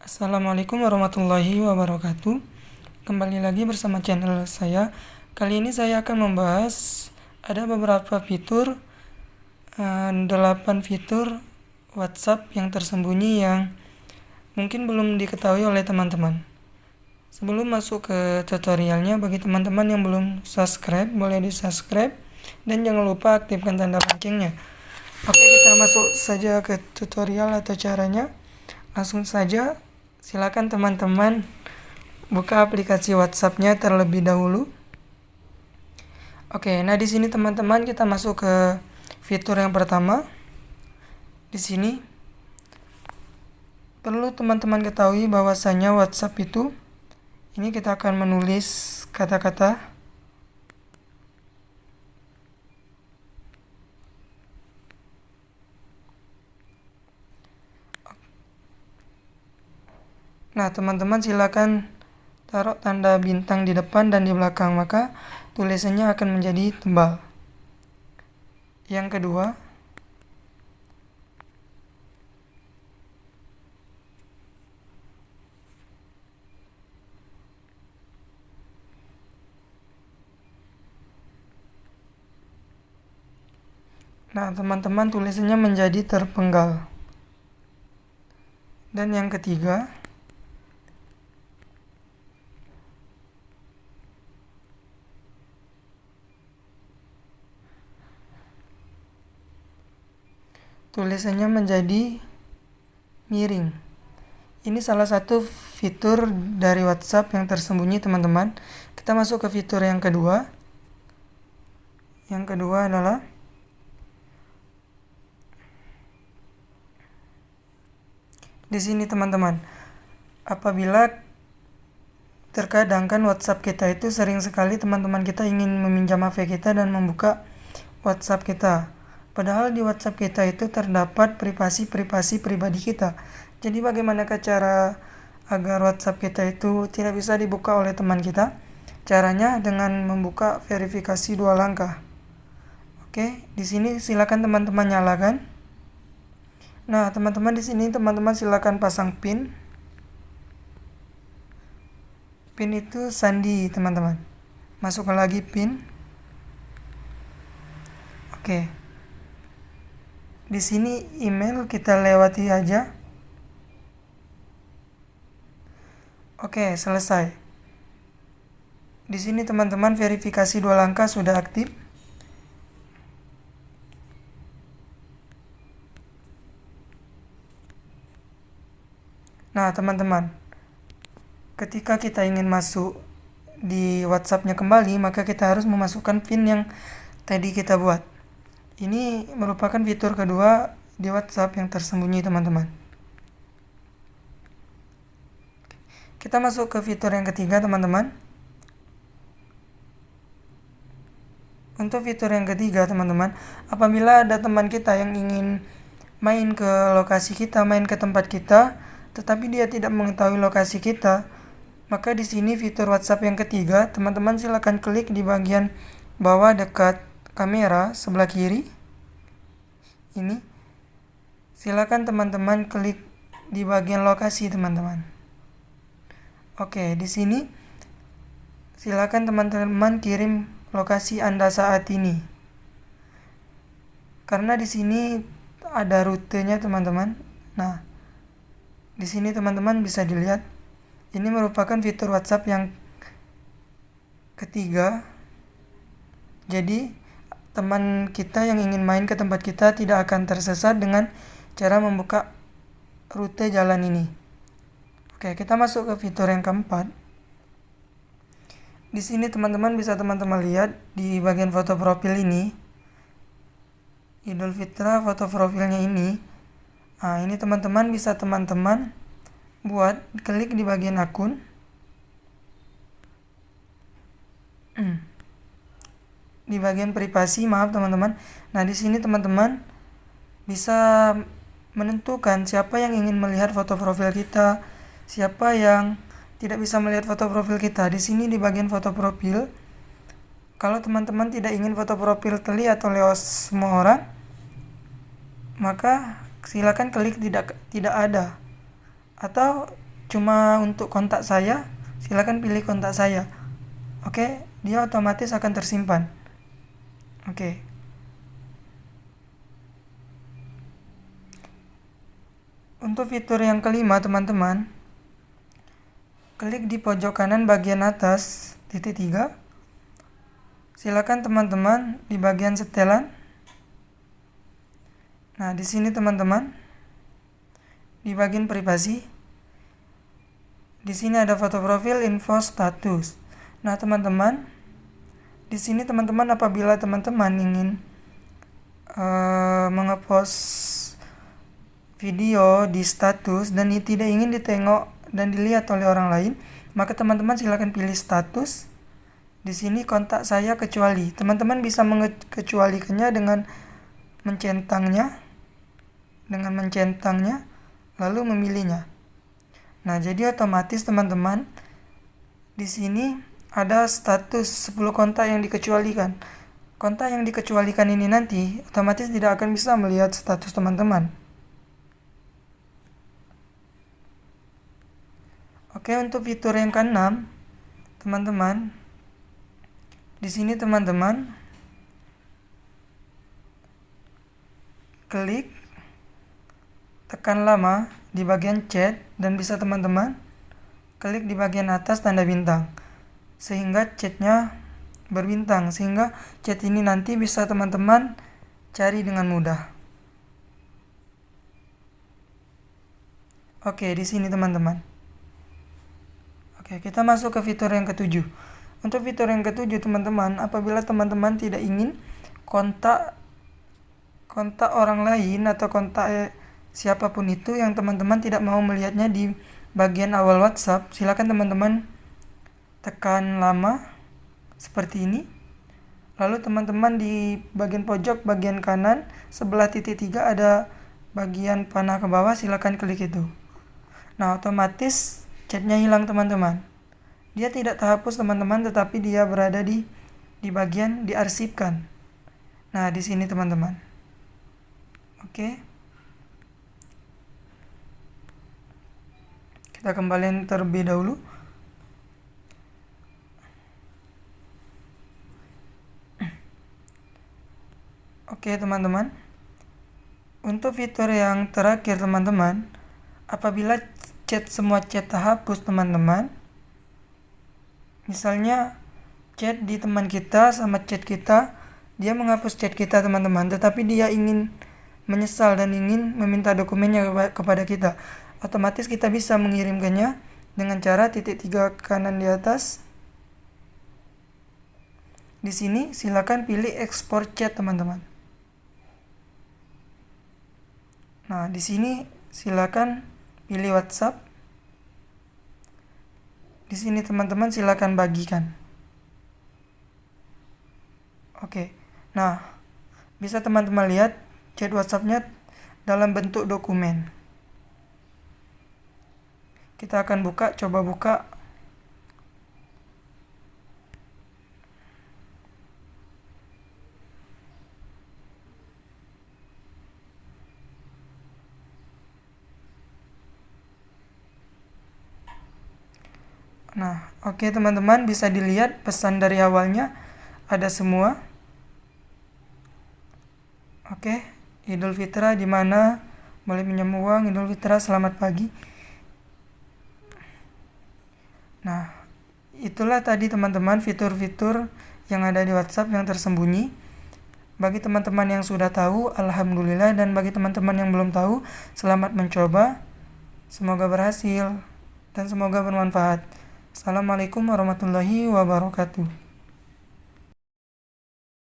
Assalamualaikum warahmatullahi wabarakatuh. Kembali lagi bersama channel saya. Kali ini saya akan membahas ada beberapa fitur, 8 fitur WhatsApp yang tersembunyi yang mungkin belum diketahui oleh teman-teman. Sebelum masuk ke tutorialnya, bagi teman-teman yang belum subscribe, boleh di-subscribe dan jangan lupa aktifkan tanda loncengnya. Oke, kita masuk saja ke tutorial atau caranya. Langsung saja, silakan teman-teman buka aplikasi WhatsApp-nya terlebih dahulu. Oke, nah di sini teman-teman kita masuk ke fitur yang pertama. Di sini perlu teman-teman ketahui bahwasanya WhatsApp itu ini kita akan menulis kata-kata. Nah, teman-teman silakan taruh tanda bintang di depan dan di belakang, maka tulisannya akan menjadi tebal. Yang kedua, nah teman-teman tulisannya menjadi terpenggal. Dan yang ketiga, tulisannya menjadi miring. Ini salah satu fitur dari WhatsApp yang tersembunyi, teman-teman. Kita masuk ke fitur yang kedua. Yang kedua adalah di sini, teman-teman. Apabila terkadang kan WhatsApp kita itu sering sekali teman-teman kita ingin meminjam HP kita dan membuka WhatsApp kita. Padahal di WhatsApp kita itu terdapat privasi pribadi kita. Jadi bagaimanakah cara agar WhatsApp kita itu tidak bisa dibuka oleh teman kita? Caranya dengan membuka verifikasi 2 langkah. Oke, di sini silakan teman-teman nyalakan. Nah, teman-teman di sini teman-teman silakan pasang PIN. PIN itu sandi, teman-teman. Masukkan lagi PIN. Oke. Di sini email kita lewati aja. Oke, selesai. Di sini teman-teman verifikasi 2 langkah sudah aktif. Nah, teman-teman, ketika kita ingin masuk di WhatsApp-nya kembali, maka kita harus memasukkan PIN yang tadi kita buat. Ini merupakan fitur kedua di WhatsApp yang tersembunyi, teman-teman. Kita masuk ke fitur yang ketiga, teman-teman. Untuk fitur yang ketiga, teman-teman, apabila ada teman kita yang ingin main ke lokasi kita, main ke tempat kita, tetapi dia tidak mengetahui lokasi kita, maka di sini fitur WhatsApp yang ketiga, teman-teman silakan klik di bagian bawah dekat kamera sebelah kiri. Ini silakan teman-teman klik di bagian lokasi, teman-teman. Oke, di sini silakan teman-teman kirim lokasi Anda saat ini. Karena di sini ada rutenya, teman-teman. Nah, di sini teman-teman bisa dilihat, ini merupakan fitur WhatsApp yang ketiga. Jadi teman kita yang ingin main ke tempat kita tidak akan tersesat dengan cara membuka rute jalan ini. Oke, kita masuk ke fitur yang keempat. Di sini teman-teman bisa teman-teman lihat di bagian foto profil ini, Idul Fitra foto profilnya ini. Nah, ini teman-teman bisa teman-teman buat klik di bagian akun. Di bagian privasi, maaf teman-teman. Nah, di sini teman-teman bisa menentukan siapa yang ingin melihat foto profil kita, siapa yang tidak bisa melihat foto profil kita. Di sini di bagian foto profil, kalau teman-teman tidak ingin foto profil terlihat oleh semua orang, maka silakan klik tidak ada, atau cuma untuk kontak saya, silakan pilih kontak saya. Oke, dia otomatis akan tersimpan. Oke. Untuk fitur yang kelima, teman-teman, klik di pojok kanan bagian atas titik 3. Silakan teman-teman di bagian setelan. Nah, di sini teman-teman, di bagian privasi, di sini ada foto profil, info, status. Nah, teman-teman, di sini teman-teman apabila teman-teman ingin mengepost video di status dan tidak ingin ditengok dan dilihat oleh orang lain, maka teman-teman silakan pilih status. Di sini kontak saya kecuali. Teman-teman bisa mengecualikannya dengan mencentangnya lalu memilihnya. Nah, jadi otomatis teman-teman di sini ada status 10 kontak yang dikecualikan. Kontak yang dikecualikan ini nanti otomatis tidak akan bisa melihat status teman-teman. Oke, untuk fitur yang keenam, teman-teman, di sini teman-teman klik tekan lama di bagian chat dan bisa teman-teman klik di bagian atas tanda bintang sehingga chatnya berbintang, sehingga chat ini nanti bisa teman-teman cari dengan mudah. Oke, di sini teman-teman. Oke, kita masuk ke fitur yang ketujuh. Untuk fitur yang ketujuh, teman-teman, apabila teman-teman tidak ingin kontak orang lain atau kontak siapapun itu yang teman-teman tidak mau melihatnya di bagian awal WhatsApp, silakan teman-teman tekan lama seperti ini. Lalu teman-teman di bagian pojok bagian kanan sebelah titik 3 ada bagian panah ke bawah, silakan klik itu. Nah, otomatis chatnya hilang teman-teman. Dia tidak terhapus teman-teman, tetapi dia berada di bagian diarsipkan. Nah, di sini teman-teman. Oke. Kita kembali terlebih dahulu. Oke, teman-teman. Untuk fitur yang terakhir, teman-teman, apabila semua chat terhapus, teman-teman, misalnya chat di teman kita sama chat kita, dia menghapus chat kita, teman-teman, tetapi dia ingin menyesal dan ingin meminta dokumennya kepada kita, otomatis kita bisa mengirimkannya dengan cara titik 3 kanan di atas. Di sini silakan pilih ekspor chat, teman-teman. Nah, di sini silakan pilih WhatsApp. Di sini teman-teman silakan bagikan. Oke. Nah, bisa teman-teman lihat chat WhatsApp-nya dalam bentuk dokumen. Kita akan coba buka. Nah, oke teman-teman, bisa dilihat pesan dari awalnya ada semua. Oke, Idul Fitra di mana boleh pinjam uang, Idul Fitra selamat pagi. Nah, itulah tadi teman-teman fitur-fitur yang ada di WhatsApp yang tersembunyi. Bagi teman-teman yang sudah tahu, alhamdulillah, dan bagi teman-teman yang belum tahu, selamat mencoba. Semoga berhasil dan semoga bermanfaat. Assalamualaikum warahmatullahi wabarakatuh.